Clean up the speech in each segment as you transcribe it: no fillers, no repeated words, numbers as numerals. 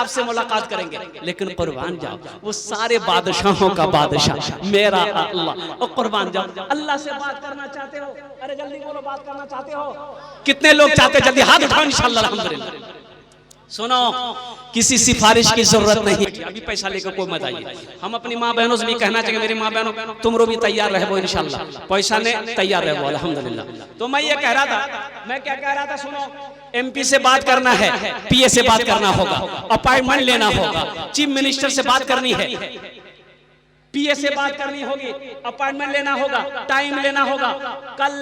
आपसे मुलाकात करेंगे, लेकिन कुर्बान जाओ वो सारे बादशाहों का बादशाह मेरा अल्लाह। और कुर्बान जाओ, अल्लाह से बात करना चाहते हो? अरे जल्दी बोलो, बात करना चाहते हो? कितने लोग चाहते? जल्दी हाथ उठाओ इंशाअल्लाह अल्हम्दुलिल्लाह। सुनो, किसी सिफारिश की जरूरत नहीं, अभी पैसा लेकर कोई मत आइए। हम अपनी माँ बहनों से भी कहना चाहिए, मेरी माँ बहनों तुम रो भी तैयार रहो इंशाल्लाह, पैसा ने तैयार रहो अल्हम्दुलिल्लाह। तो मैं ये कह रहा था, मैं क्या कह रहा था, सुनो, एमपी से बात करना है, पीए से बात करना होगा, अपॉइंटमेंट लेना होगा, चीफ मिनिस्टर से बात करनी है, पीए से बात करनी होगी, अपॉइंटमेंट लेना होगा, टाइम लेना होगा, कल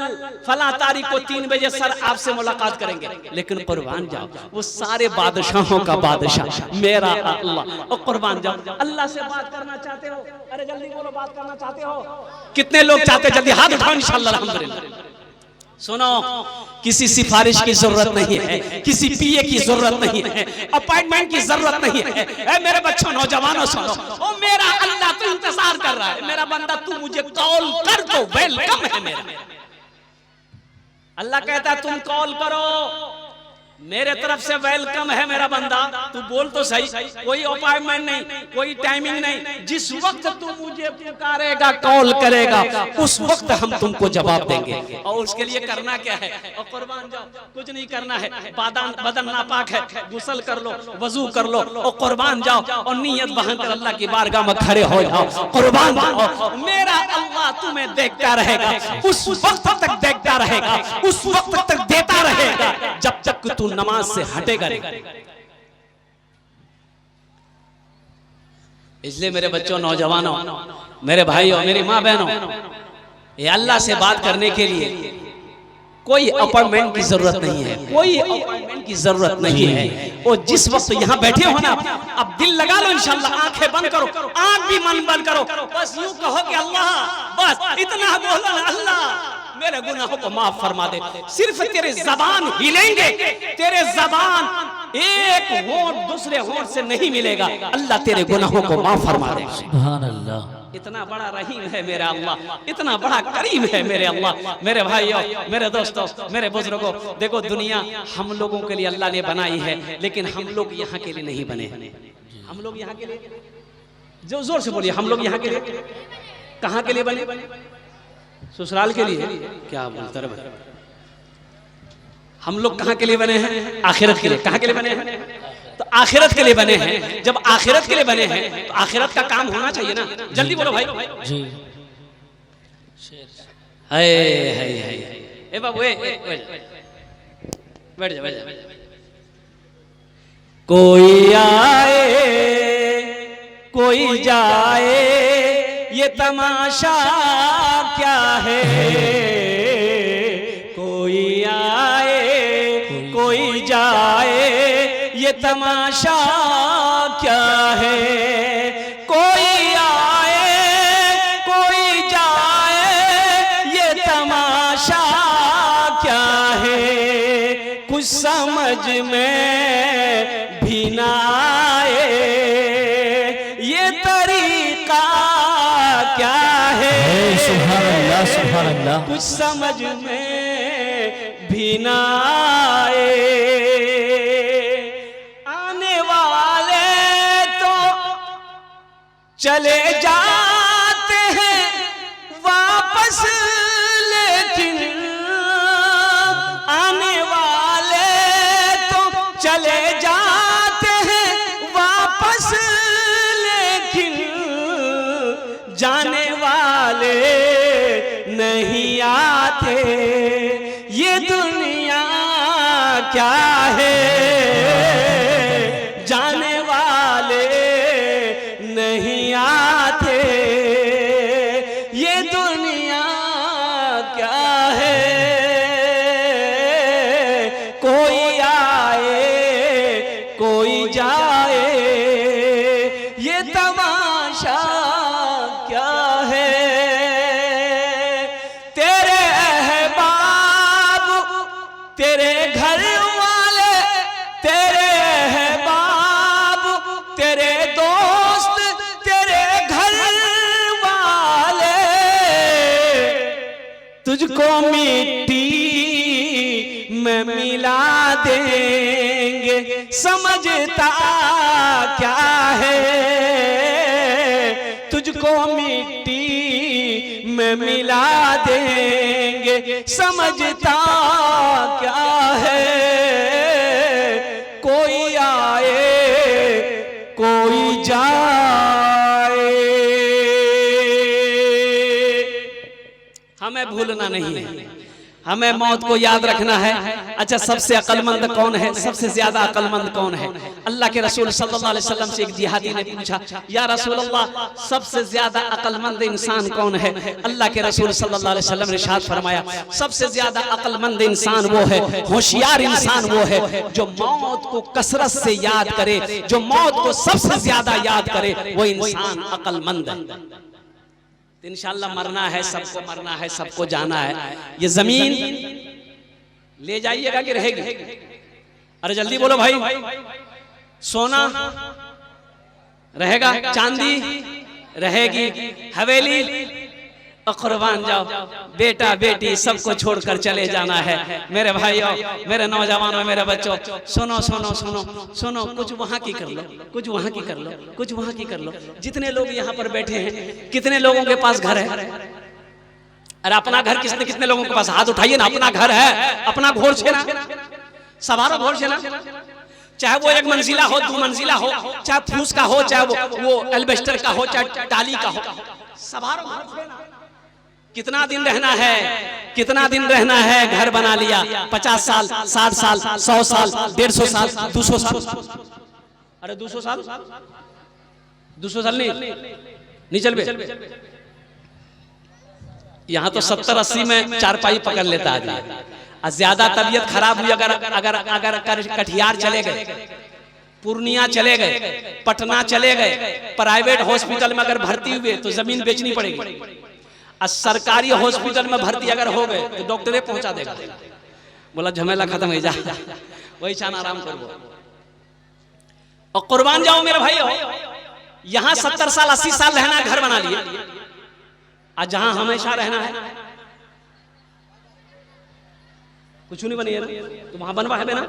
फला तारीख को 3 बजे सर आपसे मुलाकात करेंगे, लेकिन कुर्बान जाओ वो सारे बादशाहों का बादशाह मेरा अल्लाह। और कुर्बान जाओ, अल्लाह से बात करना चाहते हो? अरे जल्दी बोलो, बात करना चाहते हो? कितने लोग चाहते? जल्दी हाथ उठाओ इंशाअल्लाह अल्हम्दुलिल्लाह। सुनो, किसी सिफारिश की जरूरत नहीं है, किसी पीए की जरूरत नहीं है, अपॉइंटमेंट की जरूरत नहीं है। ए मेरे बच्चों, नौजवानों, सुनो, ओ मेरा अल्लाह तो इंतजार कर रहा है, मेरा बंदा तू मुझे कॉल कर दो, वेलकम है मेरा। अल्लाह कहता है तुम कॉल करो, मेरे तरफ से वेलकम है मेरा बंदा, तू बोल तो सही। कोई अपॉइंटमेंट नहीं, कोई टाइमिंग नहीं, जिस वक्त तू मुझे पुकारेगा, कॉल करेगा, उस वक्त हम तुमको जवाब देंगे। और उसके लिए करना क्या है? और कुर्बान जाओ, कुछ नहीं करना है, बदन नापाक है, गुस्ल कर लो, वजू कर लो, और कुर्बान जाओ और नियत बहाकर अल्लाह की बारगाह में खड़े हो जाओ, कुर्बान जाओ। मेरा अल्लाह तुम्हें देखता रहेगा, उस वक्त तक देखता रहेगा, उस वक्त तक देता रहेगा जब तक तू नमाज से हटेगा नहीं। इसलिए मेरे बच्चों, नौजवानों, मेरे भाइयों, मेरी माँ बहनों, ये अल्लाह से बात करने के लिए कोई अपॉइंटमेंट की जरूरत नहीं है, कोई अपॉइंटमेंट की जरूरत नहीं है। और जिस वक्त यहाँ बैठे हो ना, अब दिल लगा लो इंशाल्लाह, आंखें बंद करो, आंख भी मन बंद करो, बस यूं कहो कि अल्लाह, बस इतना बोलो, अल्लाह मेरे गुनाहों को माफ फरमा दे। सिर्फ तेरे जबान हिलेंगे, तेरे जबान एक होंठ दूसरे होंठ से नहीं मिलेगा, अल्लाह तेरे गुनाहों को माफ फरमा दे। सुभान अल्लाह। इतना बड़ा रहीम है मेरा अल्लाह, इतना बड़ा करीम है मेरे अल्लाह। मेरे भाइयों, मेरे दोस्तों, मेरे बुजुर्गों, देखो दुनिया हम लोगों के लिए अल्लाह ने बनाई है, लेकिन हम लोग यहाँ के लिए नहीं बने। हम लोग यहाँ के लिए, जो जोर से बोलिए, हम लोग यहाँ के लिए, कहाँ के लिए बने? ससुराल के लिए? क्या बोलते रहे? हम लोग कहाँ के लिए बने हैं? आखिरत के लिए। कहाँ के लिए बने हैं? तो आखिरत के लिए बने हैं। जब आखिरत के लिए बने हैं तो आखिरत का काम होना चाहिए ना। जल्दी बोलो भाई जी। हाय हाय हाय, ए बाबू, बैठ जा, बैठ जा। कोई आए कोई जाए, ये तमाशा क्या है? कोई आए कोई जाए, ये तमाशा क्या है? कोई आए कोई जाए, ये तमाशा क्या है? कुछ समझ में भी ना आए, ये तरीका क्या है? सुभान अल्लाह, सुभान अल्लाह। कुछ समझ में भी ना आए, आने वाले तो चले जाते हैं वापस, लेकिन आने वाले तो चले जाते हैं वापस, लेकिन जाने वाले नहीं आते। ये दुनिया क्या है? जाने वाले नहीं आते। ये दुनिया क्या है? कोई आए कोई जाए, ये तमाशा क्या है? तेरे अहबाब, तेरे घर वाले, तेरे अहबाब, तेरे दोस्त, तेरे घर वाले तुझको मिट्टी में मिला देंगे। समझता तुझको मिट्टी में मिला देंगे, समझता क्या है कोई आए कोई जाए। हमें भूलना नहीं है, हमें मौत को याद रखना है। अच्छा, सबसे अक्लमंद कौन है, सबसे ज्यादा अक्लमंद कौन है? अल्लाह के रसूल सल्लल्लाहु अलैहि वसल्लम से एक जिहादी ने पूछा, या रसूल अल्लाह, सबसे ज्यादा अक्लमंद इंसान कौन है? अल्लाह के रसूल सल्लल्लाहु अलैहि वसल्लम ने इरशाद फरमाया, सबसे ज्यादा अक्लमंद इंसान वो है, होशियार इंसान वो है जो मौत को कसरत से याद करे, जो मौत को सबसे ज्यादा याद करे, वो इंसान अक्लमंद है। इंशाअल्लाह मरना है, सबको मरना है, सबको जाना है। ये जमीन ले जाइएगा कि रहेगी? अरे जल्दी बोलो भाई। सोना रहेगा, चांदी रहेगी, हवेली और कुर्बान जाओ, बेटा बेटी सबको छोड़कर चले जाना है। मेरे भाइयों, मेरे नौजवानों, मेरे बच्चों, सुनो सुनो सुनो सुनो, कुछ वहां की कर लो, कुछ वहां की कर लो, कुछ वहां की कर लो। जितने लोग यहाँ पर बैठे हैं, कितने लोगों के पास घर है? अरे अपना घर कितने कितने लोगों के पास? हाथ उठाइए ना। अपना घर है, अपना घोर छेना, सवारो घोर छेना, चाहे वो एक मंजिला हो, दो मंजिला हो, चाहे फूस का हो, चाहे वो एल्बेस्टर का हो, चाहे टाली का हो, सवारो घोर छेना। कितना दिन रहना है, कितना दिन रहना है? घर बना लिया, 50 साल, 60 साल, 100 साल, 150 साल, 200 साल। अरे 200 साल, 200 साल नहीं चल बे। यहाँ तो 70-80 में चारपाई पकड़ लेता आदमी। ज्यादा तबीयत खराब हुई, अगर कटिहार चले गए, पूर्णिया चले गए, पटना चले गए, प्राइवेट हॉस्पिटल में अगर भर्ती हुए तो जमीन बेचनी पड़ेगी। सरकारी हॉस्पिटल में भर्ती अगर हो गए तो डॉक्टरे पहुंचा देगा, बोला झमेला खत्म हो जा, वही चान आराम करो और कुर्बान जाओ। मेरे भाई, यहां 70 साल 80 साल रहना, घर बना लिए, आज जहां हमेशा रहना है कुछ नहीं बनिए ना, तो वहां बनवा है ना,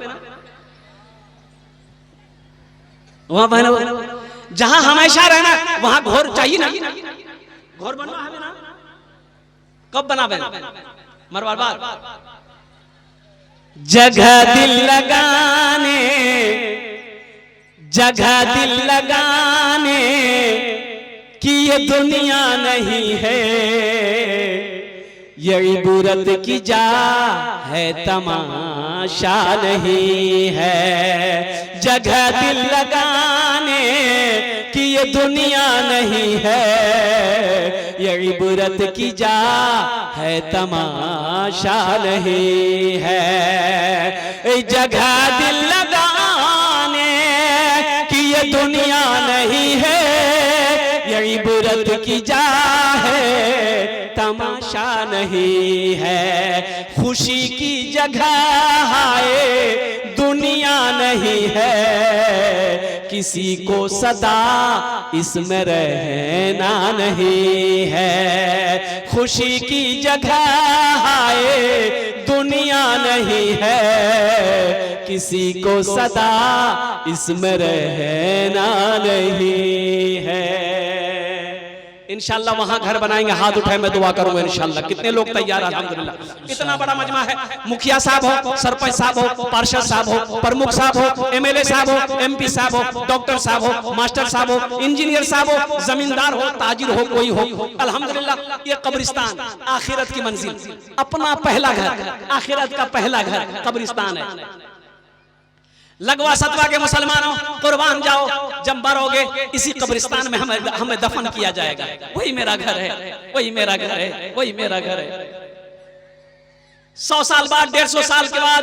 वहां बना, जहां हमेशा रहना वहां घोर चाहिए ना, घोर बनवा है ना। कब बना बना? मरवार बाद। जगह दिल लगाने, जगह दिल लगाने कि ये दुनिया नहीं है, ये इबरत की जा है, तमाशा नहीं है। जगह दिल लगाने कि ये दुनिया नहीं है, ये इबरत की जा है, तमाशा नहीं है। जगह दिल लगाने कि ये दुनिया नहीं है, ये इबरत की जा है, तमाशा नहीं है। खुशी की जगह है, दुनिया नहीं है, किसी को सदा इसमें रहना नहीं है। खुशी की जगह है, दुनिया नहीं है, किसी को सदा इसमें रहना नहीं है। इंशाल्लाह वहां घर बनाएंगे, हाथ उठाए मैं दुआ करूंगा इंशाल्लाह। कितने लोग तैयार? अल्हम्दुलिल्लाह। इतना बड़ा मजमा है, मुखिया साहब हो, सरपंच साहब हो, पार्षद साहब हो, प्रमुख साहब हो, एमएलए साहब हो, एमपी साहब हो, डॉक्टर साहब हो, मास्टर साहब हो, इंजीनियर साहब हो, जमींदार हो, ताजिर हो, कोई हो, अल्हम्दुलिल्लाह। ये कब्रिस्तान आखिरत की मंजिल, अपना पहला घर, आखिरत का पहला घर कब्रिस्तान है। लगवा सतवा के मुसलमानों, कुर्बान जाओ, जब मरोगे इसी कब्रिस्तान में हमें दफन किया जाएगा। वही मेरा घर है, वही मेरा घर है, वही मेरा घर है। 100 साल बाद, 150 साल के बाद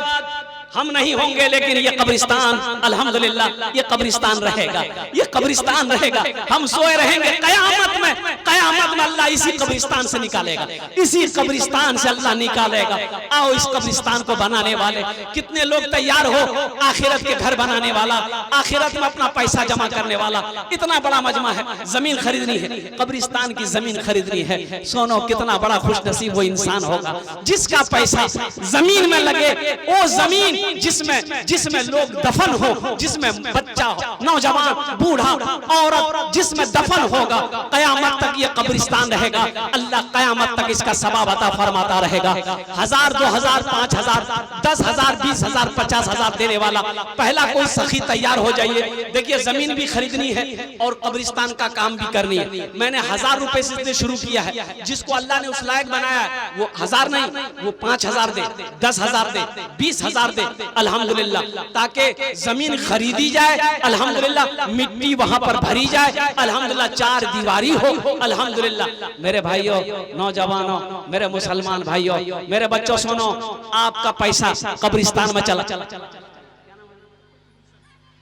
हम नहीं होंगे, लेकिन ये कब्रिस्तान अल्हम्दुलिल्लाह, ये कब्रिस्तान रहेगा, ये कब्रिस्तान रहेगा। हम सोए रहेंगे, कयामत में अल्लाह इसी कब्रिस्तान से निकालेगा, इसी कब्रिस्तान से अल्लाह निकालेगा। आओ इस कब्रिस्तान को बनाने वाले कितने लोग तैयार हो? आखिरत के घर बनाने वाला, आखिरत में अपना पैसा जमा करने वाला। इतना बड़ा मजमा है, जमीन खरीदनी है, कब्रिस्तान की जमीन खरीदनी है। सोनो, कितना बड़ा खुशनसीब वो इंसान होगा जिसका पैसा जमीन में लगे, वो जमीन जिसमें लोग दफन हो, जिसमें बच्चा नौजवान बूढ़ा औरत जिसमें दफन होगा, कयामत तक ये कब्रिस्तान रहेगा। अल्लाह कयामत तक इसका सवाब अता फरमाता रहेगा। 1000, 2000, 5000, 10,000, 20,000, 50,000 देने वाला पहला कोई सखी तैयार हो जाइए। देखिए जमीन भी खरीदनी है और कब्रिस्तान का काम भी करनी है। मैंने 1000 रुपए से शुरू किया है। जिसको अल्लाह ने उस लायक बनाया है वो 1000 नहीं, वो 5000 दे, 10,000 दे, 20,000 दे, अल्हम्दुलिल्लाह, ताकि जमीन खरीदी जाए, अल्हम्दुलिल्लाह, मिट्टी वहां पर भरी जाए, अल्हम्दुलिल्लाह, 4 दीवारी हो, अल्हम्दुलिल्लाह। मेरे भाइयों, नौजवानों, मेरे मुसलमान भाइयों, मेरे बच्चों, सुनो, आपका पैसा कब्रिस्तान में चला।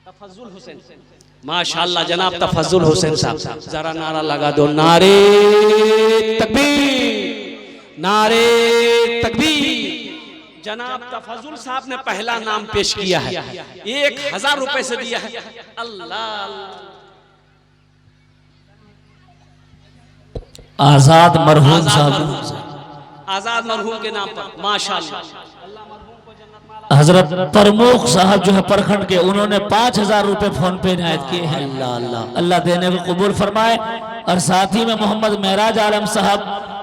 तफज्जुल हुसैन, माशाअल्लाह जनाब तफज्जुल हुसैन साहब, जरा नारा लगा दो, नारे तकबीर, नारे तकबीर। जनाब तफज्जुल साहब ने पहला नाम पेश किया है, 1000 रुपए से दिया है। अल्लाह, आजाद मरहूम साहब, आजाद मरहूम के नाम पर माशाअल्लाह। हजरत प्रमुख साहब जो है प्रखंड के, उन्होंने 5000 रुपए फोन पे इनायत किए हैं। अल्लाह अल्लाह अल्लाह देने को कबूल फरमाए। और साथ ही में मोहम्मद महराज आलम साहब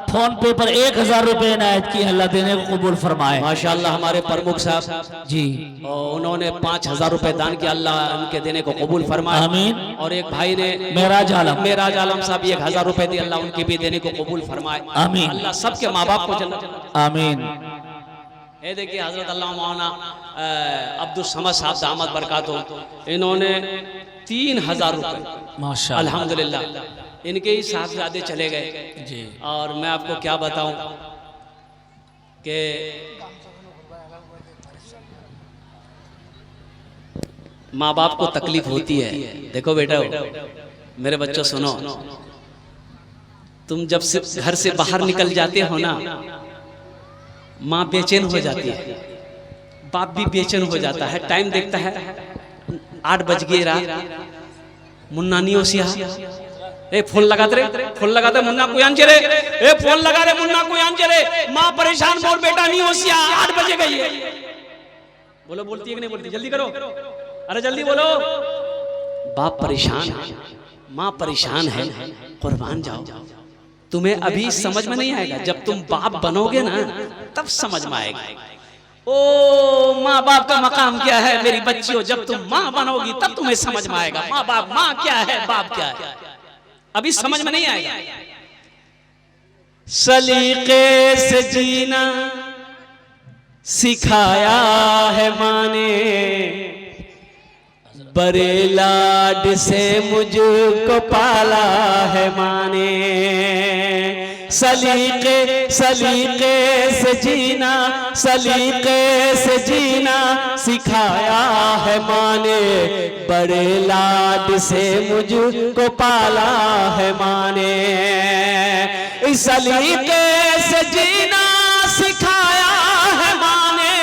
फोन पे पर 1000 रुपए इनायत किए, अल्लाह देने को कबूल फरमाए। माशाअल्लाह हमारे प्रमुख साहब जी, और उन्होंने 5000 रुपए दान किया, अल्लाह उनके देने को कबूल फरमाए। आमीन। और एक भाई ने महराज आलम साहब 1000 रुपए दिए, अल्लाह उनके भी देने को कबूल फरमाए। आमीन। अल्लाह सबके माँ बाप को जन्नत। आमीन। ये देखिए हजरत अल्लाह मौलाना अब्दुल समद साहब दामद बरकातुहू, इन्होंने 3000 रुपए माशाअल्लाह, अल्हम्दुलिल्लाह, इनके ही साहबजादे चले गए जी। और मैं आपको क्या बताऊं कि माँ बाप को तकलीफ होती है। देखो बेटा, मेरे बच्चों सुनो, तुम जब से घर से बाहर निकल जाते हो ना, माँ बेचैन हो जाती है, बाप भी बेचैन हो जाता है। टाइम देखता है 8 बज गए रात, मुन्ना नहीं हो सिया, ए फोन लगाते रे, फोन लगाते मुन्ना कोई आंचे रे, ए फोन लगा रे मुन्ना कोई आंचे रे, माँ परेशान, बोल बेटा नहीं हो सिया, 8 बजे गई है। बोलो बोलती है कि नहीं बोलती? जल्दी करो, अरे जल्दी बोलो। बाप परेशान है, माँ परेशान है, कुर्बान जाओ। तुम्हें अभी समझ में नहीं आएगा, जब तुम बाप बनोगे ना तब समझ में आएगा। ओ माँ बाप का मकाम क्या है मेरी बच्चियों, जब तुम माँ बनोगी तब तुम्हें समझ में आएगा माँ बाप, माँ क्या है, बाप क्या है, अभी समझ में नहीं आएगा। सलीके से जीना सिखाया है माँ ने, बड़े लाड से मुझको पाला है माँ ने। सलीके से जीना, सलीके से जीना सिखाया है माँ ने, बड़े लाड से मुझको पाला है माँ ने। सलीके से जीना सिखाया है माँ ने,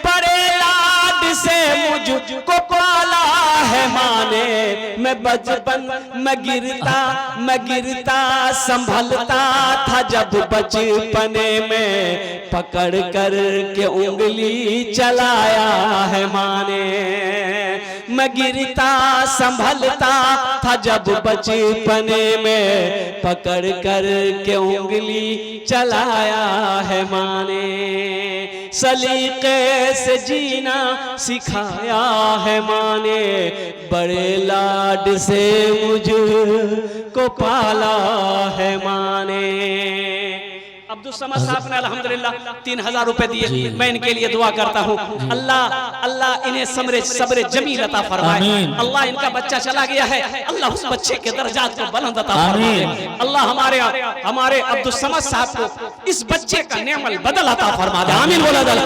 बड़े लाड से मुझको पाला है माँ ने। मैं बचपन मैं गिरता संभलता था जब बचपने में, पकड़ कर के उंगली चलाया है माँ ने। मैं गिरता संभलता था जब बचपने में, पकड़ कर के उंगली चलाया है माँ ने। सलीके से जीना सिखाया है माँ ने, बड़े लाड से मुझको पाला है माँ ने। अब्दुल समद साहब ने अल्हम्दुलिल्लाह 3000 रुपए दिए, मैं इनके लिए दुआ करता हूँ, अल्लाह इन्हें सब्र जमील अता फरमाए। अल्लाह इनका बच्चा चला गया है, अल्लाह उस बच्चे के दर्जात को बुलंद अता फरमाए। अल्लाह हमारे अब्दुल समद साहब को इस बच्चे का नेमल बदल अता फरमा दे। आमीन बोला जाए।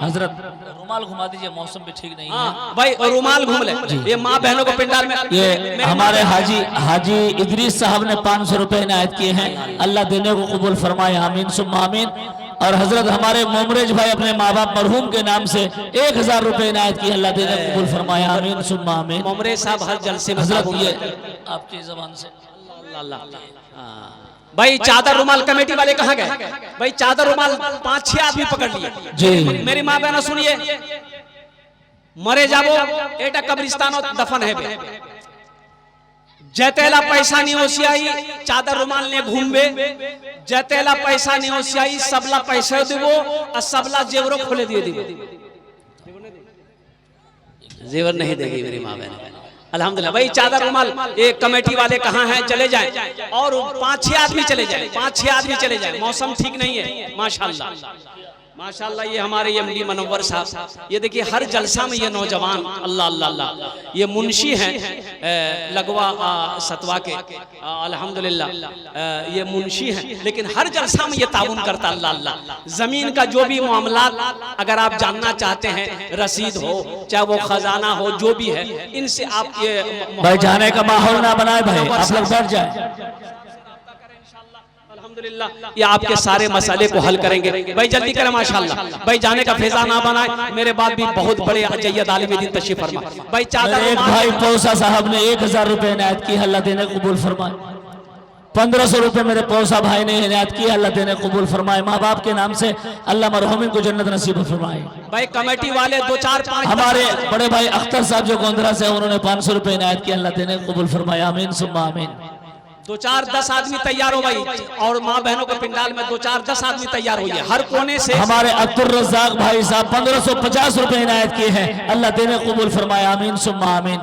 हजरत रुमाल घुमा दीजिए, मौसम भी ठीक नहीं है भाई, और रुमाल घूम ले। ये माँ बहनों को पिंडाल में, ये हमारे हाजी इदरीस साहब ने 500 रुपए इनायत किए हैं, अल्लाह देने को कबूल फरमाए। आमीन सुम्मा आमीन। और हजरत हमारे मोमरेज भाई अपने माँ बाप मरहूम के नाम से 1000 रुपए इनायत किए, अल्लाह देने को कबूल फरमाए। आमीन सुम्मा आमीन। मोमरेज साहब हर जलसे में हजरत ये आपकी ज़बान से अल्लाह भाई चादर रुमाल कमेटी वाले कहाँ गए? भाई चादर रुमाल 5-6 आदमी पकड़ लिए जी। मेरी माँ बहनों सुनिए, मरे जाबो एटा कब्रिस्तान दफन है बे। जैतेला पैसा नहीं होशियाई चादर रुमाल ने घूमबे, जैतेला पैसा नहीं होशियाई सबला पैसा देवो और सबला जेवरो खोले दिए दिवो। जेवर नहीं देगी मेरी माँ बहन। अल्हम्दुलिल्लाह भाई चादर रुमाल ये कमेटी वाले कहाँ हैं? चले जाएं और 5-6 आदमी चले जाएं, 5-6 आदमी चले जाएं। मौसम ठीक नहीं है माशाल्लाह माशाल्लाह। ये हमारे एमडी मनव्वर साहब, ये देखिए हर जलसा में ये नौजवान अल्लाह अल्लाह अल्लाह, ये मुंशी हैं लगवा सतवा के अल्हम्दुलिल्लाह, ये मुंशी हैं लेकिन हर जलसा में ये ताउन करता अल्लाह अल्लाह। जमीन का जो भी मामला अगर आप जानना चाहते हैं, रसीद हो चाहे वो खजाना हो जो भी है, इनसे आप ये भाई जाने का माहौल ना बनाए भाई, आप लोग बैठ जाए। अल्हम्दुलिल्लाह ये आपके सारे मसाले को हल करेंगे। भाई जल्दी करें माशाल्लाह। भाई जाने का फेजा ना बनाए, मेरे बाद भी बहुत बड़े अजय्यद आलिम दीन तशरीफ फरमा। भाई चादर एक भाई पौसा साहब ने 1000 रुपए इनायत की, अल्लाह देने कबूल फरमाए। 1500 रुपए मेरे पौसा भाई ने इनायत की, अल्लाह देने कबूल फरमाए। माँ बाप के नाम से अल्लाह मरहूमिन को जन्नत नसीब फरमाए। भाई कमेटी वाले 2-4-5 हमारे बड़े भाई अख्तर साहब जो गोंदरा से, उन्होंने 500 रुपए इनायत की, अल्लाह देने कबूल फरमाए। आमीन सुम्मा आमीन। 2-4-10 आदमी तैयार हो भाई, और माँ बहनों के पिंडाल में 2-4-10 आदमी तैयार हुई है हर कोने से। हमारे अब्दुल रज़ाक भाई साहब 1550 रुपए इनायत किए हैं, अल्लाह देने कबूल फरमाए। आमीन सुम्मा आमीन।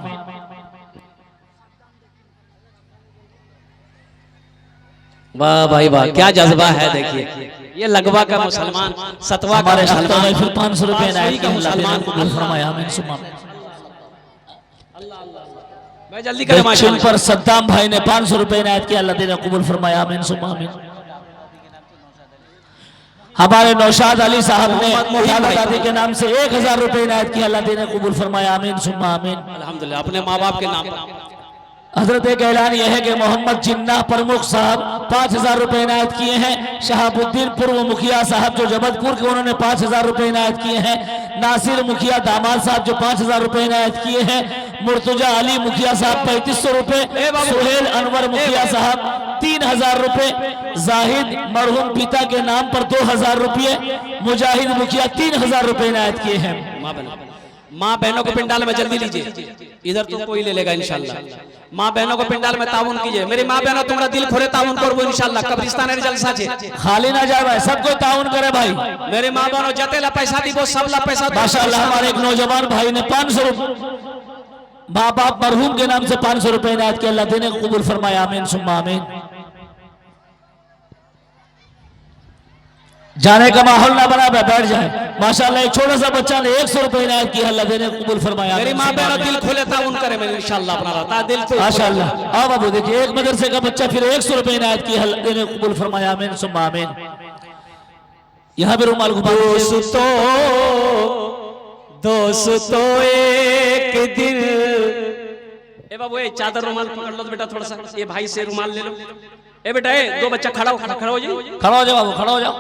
वाह भाई वाह, क्या जज्बा है देखिए। ये लगवा का मुसलमान, सतवा का मुसलमान, फिर 500 रुपए इनायत का मुसलमान कबूल फरमाए। आमीन सुम्मा आमीन। भाई जल्दी करें माशाल्लाह। पर सद्दाम भाई ने 500 रुपए इनायत किया, अल्लाह देने कबूल फरमाए। आमीन सुम्मा आमीन। हमारे नौशाद अली साहब ने दादी के नाम से 1000 रुपए इनायत किया, अल्लाह देने कबूल फरमाए। आमीन सुम्मा आमीन। अल्हम्दुलिल्लाह अपने माँ बाप के नाम पर। हजरत एक ऐलान यह है कि मोहम्मद जिन्ना प्रमुख साहब 5000 रुपए इनायत किए हैं। शहाबुद्दीन पूर्व मुखिया साहब जो जबलपुर के, उन्होंने 5000 रुपए इनायत किए हैं। नासिर मुखिया दामाद साहब जो 5000 रुपए इनायत किए हैं। मुर्तजा अली मुखिया साहब 3500 रुपए। सुहेल अनवर मुखिया साहब 3000 रुपए। जाहिद मरहूम पिता के नाम पर 2000 रुपये। मुजाहिद मुखिया 3000 रुपए इनायत किए हैं। माँ बहनों को पिंडाल में जल्दी लीजिए, इधर तो कोई ले लेगा इंशाल्लाह। माँ बहनों को पिंडाल में ताउन कीजिए। मेरी माँ बहनों तुम्हारा दिल खोले ताउन करबो इंशाल्लाह। कब्रिस्तान जलसा छे, खाली ना जाए भाई, सबको ताउन करे भाई। मेरे माँ बहनों जतेला पैसा दीबो सबला पैसा। माशाल्लाह हमारे एक नौजवान भाई ने 500 रुपए माँ बाप मरहूम के नाम से 500 रुपए इनायत किया, अल्लाह देने को कबूल फरमाए। आमीन सुम्मा आमीन। जाने का माहौल ना बना, बैठ जाए। माशाल्लाह एक छोटा सा बच्चा ने 100 रुपए इनायत किया, अल्लाह देने को कबूल फरमाया। मेरी माँ बहनों दिल खोले ताउन करे मेरे इंशाल्लाह अपना रहता दिल तो माशाल्लाह। आओ बाबू देखिए, एक मदरसे का बच्चा फिर 100 रुपए इनायत किया, अल्लाह देने को कबूल फरमाया। आमीन सुम्मा आमीन। यहाँ भी रुमाल घुमा। दोस्तों एक दिन, ए बाबू ए चादर रुमाल पकड़ लो बेटा थोड़ा सा, ये भाई से रुमाल ले लो। ए बेटा ए दो बच्चा खड़ा हो जाओ, खड़ा हो जाओ बाबू, खड़ा हो जाओ।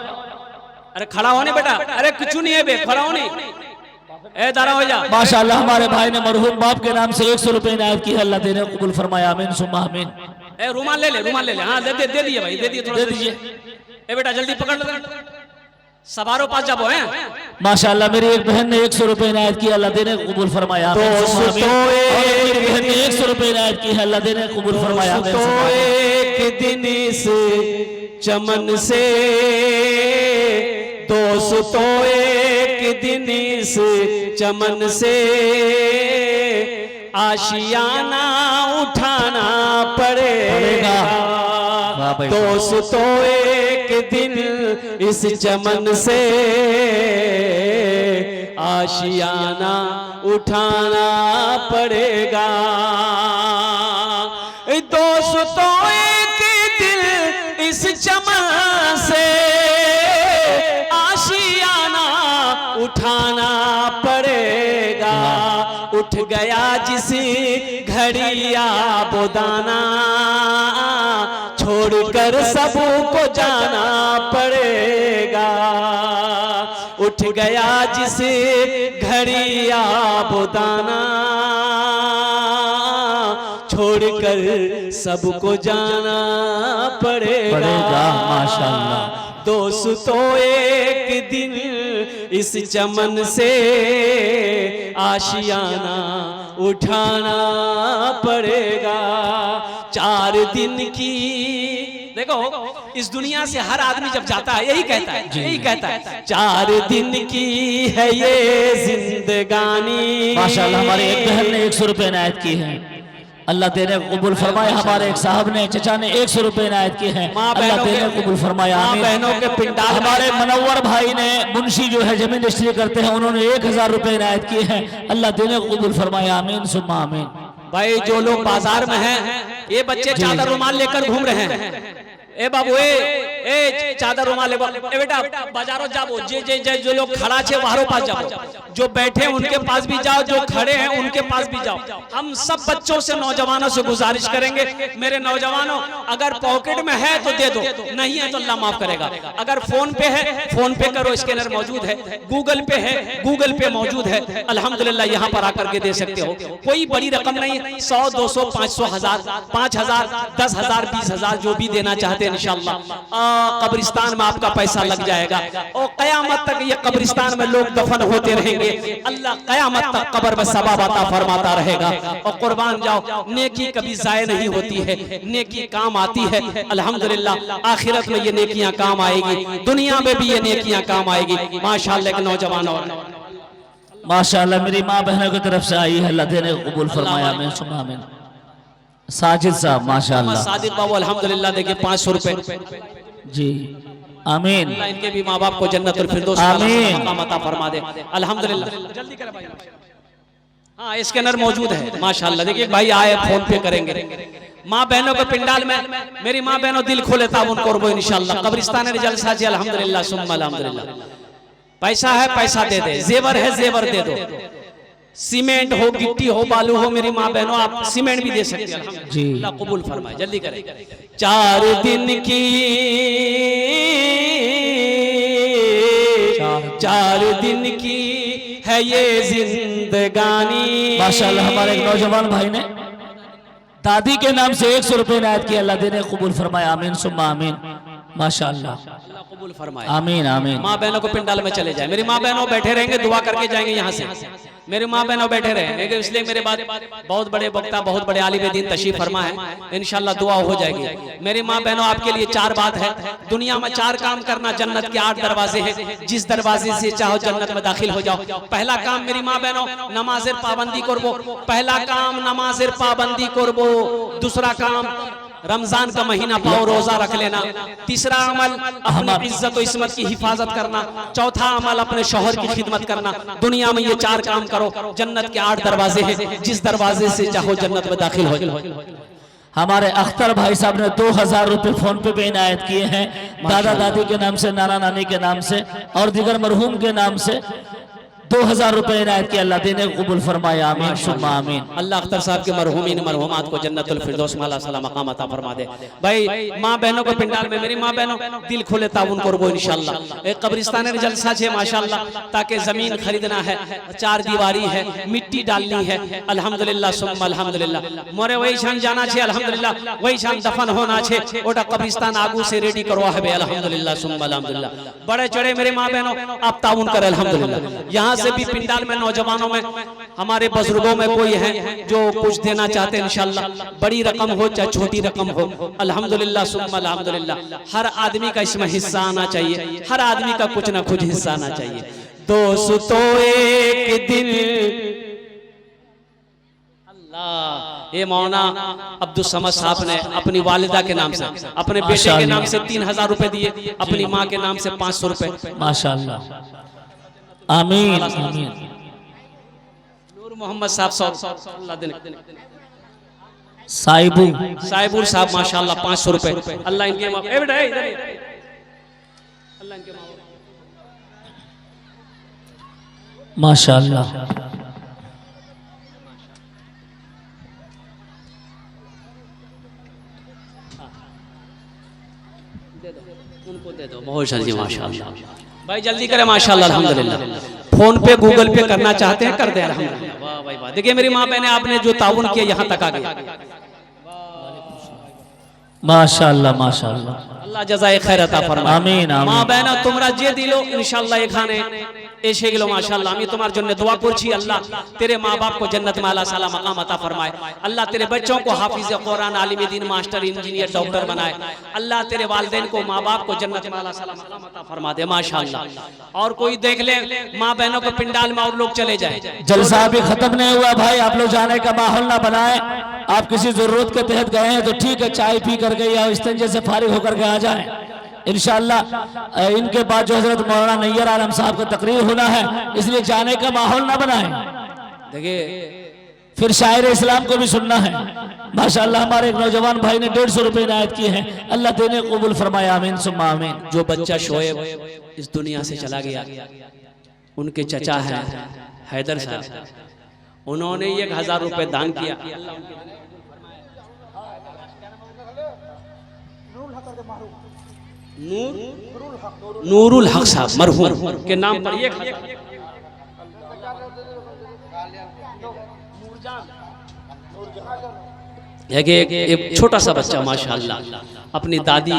अरे खड़ा होने बेटा, अरे कुछ नहीं है बे, खड़ा होने ए दारा हो जा। माशाल्लाह हमारे भाई ने मरहूम बाप के नाम से 100 रुपए इनायत किया, अल्लाह देने को कबूल फरमाया। आमीन सुम्मा आमीन। ए रुमाल ले ले, रुमाल ले ले। हाँ दे दिए भाई, दे दिए, थोड़ा दे दीजिए। ए बेटा जल्दी पकड़ लो, सवारों पास जाबो हैं। माशाल्लाह मेरी एक बहन ने 100 रुपए इनायत किया, अल्लाह देने को कबूल फरमाया। मेरी बहन ने 100 रुपए इनायत की है, अल्लाह देने को कबूल फरमाया। एक दिन इस चमन से, दोस्तों एक दिन इस चमन से आशियाना उठाना पड़ेगा। दोस्तों एक दिन इस चमन से आशियाना उठाना पड़ेगा। दोस्तों एक दिन इस चमन से आशियाना उठाना पड़ेगा। उठ गया जिस घड़िया बोदाना, छोड़कर सबको जाना पड़ेगा। उठ गया जिस घड़िया बोदाना, छोड़कर सबको जाना पड़ेगा। माशाअल्लाह। दोस्तों एक दिन इस चमन से आशियाना उठाना पड़ेगा। 4 दिन की, देखो इस दुनिया से हर आदमी जब जाता है यही कहता है 4 दिन की है ये जिंदगानी। माशाअल्लाह। हमारे एक बहन ने 100 रुपए इनायत की है, अल्लाह देने को कबूल फरमाए। हमारे एक साहब ने, चचा ने 100 रुपए इनायत किए हैं, अल्लाह देने को कबूल फरमाए। आमीन। बहनों के पिंडाल। हमारे मनव्वर भाई ने, मुंशी जो है जमीन रजिस्ट्री करते हैं, उन्होंने 1000 रुपए इनायत किए हैं, अल्लाह देने को कबूल फरमाए। आमीन सुम्मा आमीन। भाई जो लोग बाजार में हैं, ये बच्चे चादर रुमाल लेकर घूम रहे हैं। ए बाबू ए चादर रुमाल ले बेटा बाजारों जाओ, जे जो लोग खड़ा छे बाहरों पास जाओ, जो बैठे उनके पास भी जाओ, जो खड़े हैं उनके पास भी जाओ। हम सब बच्चों से, नौजवानों से गुजारिश करेंगे, मेरे नौजवानों अगर पॉकेट में है तो दे दो, नहीं है तो अल्लाह माफ करेगा। अगर फोन पे है फोन पे करो, स्कैनर मौजूद है, गूगल पे है गूगल पे मौजूद है, अल्हम्दुलिल्लाह यहाँ पर आकर के दे सकते हो। कोई बड़ी रकम नहीं है, 100 200 500 1000 5000 10,000 20,000 जो भी देना चाहते हैं इंशाअल्लाह कब्रिस्तान में आपका पैसा लग जाएगा और कयामत तक ये कब्रिस्तान में लोग दफन होते रहेंगे। अल्लाह कयामत तक कब्र में सवाब अता फरमाता रहेगा। और कुर्बान जाओ, नेकी कभी जाया नहीं होती है, नेकी काम आती है। अल्हम्दुलिल्लाह आखिरत में ये नेकियां काम आएगी, दुनिया में भी ये नेकियां काम आएगी। माशाअल्लाह के नौजवानों, माशाअल्लाह मेरी माँ बहनों की तरफ से आई है, अल्लाह देने को कबूल फरमाया। आमीन सुम्मा आमीन। साजिद साहब माशाअल्लाह। साजिद बाबू अल्हम्दुलिल्लाह देखिए 500 रुपए जी। आमीन। इनके भी माँ बाप को जन्नतुल फिरदौस अता फरमा दे। अल्हम्दुलिल्लाह जल्दी करें भाई। हाँ स्कैनर मौजूद है माशाअल्लाह। देखिए भाई आए फोन पे करेंगे। माँ बहनों के पिंडाल में, मेरी माँ बहनों दिल खोले ताउन करबो इंशाअल्लाह। कब्रिस्तान में जलसा जी अल्हम्दुलिल्लाह सुम्मा अल्हम्दुलिल्लाह। पैसा है पैसा दे दे, जेवर है जेवर दे दो, सीमेंट हो गिट्टी हो बालू हो, मेरी माँ बहनों आप सीमेंट भी दे सकते हैं जी। अल्लाह कबूल फरमाए। जल्दी करें। 4 दिन की 4 दिन की है ये जिंदगानी। माशाअल्लाह हमारे एक नौजवान भाई ने दादी के नाम से 100 रुपए इनायत किया, अल्लाह देने कबूल फरमाए। आमीन सुम्मा आमीन। माशाअल्लाह कबूल फरमाए। आमीन आमीन। माँ बहनों को पिंडाल में चले जाए, मेरी माँ बहनों बैठे रहेंगे, दुआ करके जाएंगे यहाँ से। मेरी माँ बहनों बैठे रहे, इसलिए मेरे बाद बहुत बड़े वक्ता, बहुत बड़े आलिम दीन तशरीफ फरमा है, इंशाल्लाह दुआ हो जाएगी। मेरी माँ बहनों आपके लिए 4 बात है। दुनिया में 4 काम करना, जन्नत के 8 दरवाजे हैं, जिस दरवाजे से चाहो जन्नत में दाखिल हो जाओ। पहला काम मेरी माँ बहनों नमाजेर पाबंदी करबो, पहला काम नमाजेर पाबंदी करबो। दूसरा काम रमजान का महीना पाओ रोजा रख लेना। तीसरा अमल अपनी इज्जत और इस्मत की हिफाजत करना। चौथा अमल अपने शौहर की खिदमत करना। दुनिया में ये 4 काम करो, जन्नत के 8 दरवाजे हैं, जिस दरवाजे से चाहो जन्नत में दाखिल हो जाओ। हमारे अख्तर भाई साहब ने 2000 रुपए फोन पे भी इनायत किए हैं, दादा दादी के नाम से, नाना नानी के नाम से और दीगर मरहूम के नाम से 2000 रुपए इनायत किया, अल्लाह देने को कबूल फरमाए। आमीन सुम्मा आमीन। अल्लाह अख्तर साहब के मरहूमीन मरहूमात को जन्नतुल फिरदौस माला सला मकाम अता फरमा दे। भाई माँ बहनों को पिंडाल में, मेरी माँ बहनों दिल खोले ताउन करबो इंशाअल्लाह। एक कब्रिस्तान में जलसा छे माशाअल्लाह, ताकि जमीन खरीदना है, 4 दीवारी है, मिट्टी डालनी है। अल्हम्दुलिल्लाह सुम्मा अल्हम्दुलिल्लाह। मोरे वही शान जाना छे, अल्हम्दुलिल्लाह वही शान दफन होना छे, ओटा कब्रिस्तान आगू से रेडी करवा है अल्हम्दुलिल्लाह सुम्मा अल्हम्दुलिल्लाह। बड़े चढ़े मेरे माँ बहनों आप ताउन कर अल्हम्दुलिल्लाह। यहाँ से भी पिंडाल में नौजवानों में, हमारे बुजुर्गों में कोई है जो कुछ देना चाहते हैं इंशाअल्लाह, बड़ी रकम हो चाहे छोटी रकम हो, अल्हम्दुलिल्लाह सुम्मा अल्हम्दुलिल्लाह। हर आदमी का इसमें हिस्सा आना चाहिए, हर आदमी का कुछ ना कुछ हिस्सा आना चाहिए। दोस्तों एक दिन अल्लाह, ये मौलाना अब्दुल समद साहब ने अपनी वालिदा के नाम से, अपने बेटे के नाम से 3000 रुपए दिए, अपनी माँ के नाम से 500 रुपए। माशाअल्लाह आमीन आमीन। नूर मोहम्मद साहब साहिबुर साहब माशाअल्लाह 500 रुपए। अल्लाह इनके माशाअल्लाह। उनको दे दो बहुत जी माशाअल्लाह। भाई जल्दी करें माशाअल्लाह अल्हम्दुलिल्लाह। फोन पे गूगल पे करना चाहते हैं कर दे अल्हम्दुलिल्लाह। वाह भाई बात। देखिए मेरी माँ बहने, आपने जो ताउन किया यहाँ तक आ गया, माशाअल्लाह माशाअल्लाह, अल्लाह जज़ाए खैर अता फरमाए। आमीन आमीन। মা বেনা তোমরা যে দিলো ইনশাআল্লাহ এখানে এসে গেল মাশাআল্লাহ। আমি তোমার জন্য দোয়া করছি, अल्लाह तेरे माँ बाप को जन्नत में आला साला मकाम अता फरमाए। अल्लाह तेरे बच्चों को हाफिज कुरान, आलिम दीन, मास्टर, इंजीनियर, डॉक्टर बनाए। अल्लाह तेरे वालिदैन को, माँ बाप को जन्नत में आला साला मकाम अता फरमा दे माशाअल्लाह। और कोई देख ले माँ बहनों को पिंडाल में और लोग चले जाए। जलसा अभी खत्म नहीं हुआ भाई, आप लोग जाने का माहौल ना बनाए। आप किसी जरूरत के तहत गए हैं तो ठीक है, चाय पी करके या इस्तेंजे से फारिग होकर के आ जाएं। इंशाअल्लाह इनके बाद जो हजरत मौलाना नैयर आलम साहब का तकरीर होना है, इसलिए जाने का माहौल ना बनाएं। देखिए फिर शायर इस्लाम को भी सुनना है। माशाअल्लाह हमारे एक नौजवान भाई ने 150 रुपए इनायत किए हैं, अल्लाह देने कबूल फरमाए, आमीन सुम्मा आमीन। जो बच्चा शोएब इस दुनिया से चला गया, उनके चचा हैं हैदर साहब, उन्होंने 1000 रुपए दान किया। नूरुल हक साहब मरहूम के नाम पर एक छोटा सा बच्चा माशाअल्लाह अपनी दादी